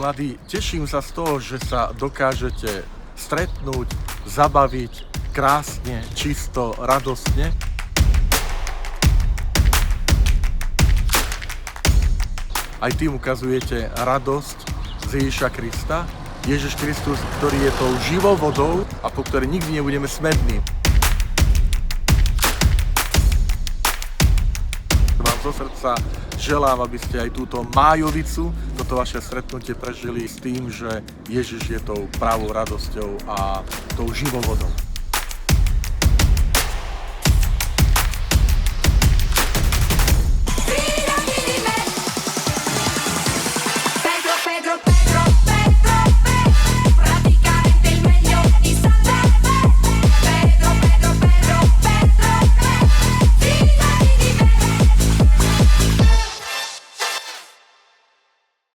mladí, teším sa z toho, že sa dokážete stretnúť, zabaviť krásne, čisto, radostne. Aj tým ukazujete radosť z Ježiša Krista. Ježiš Kristus, ktorý je tou živou vodou a po ktorej nikdy nebudeme smední. Vám zo srdca želám, aby ste aj túto májovicu, toto vaše stretnutie prežili s tým, že Ježiš je tou pravou radosťou a tou živou vodou.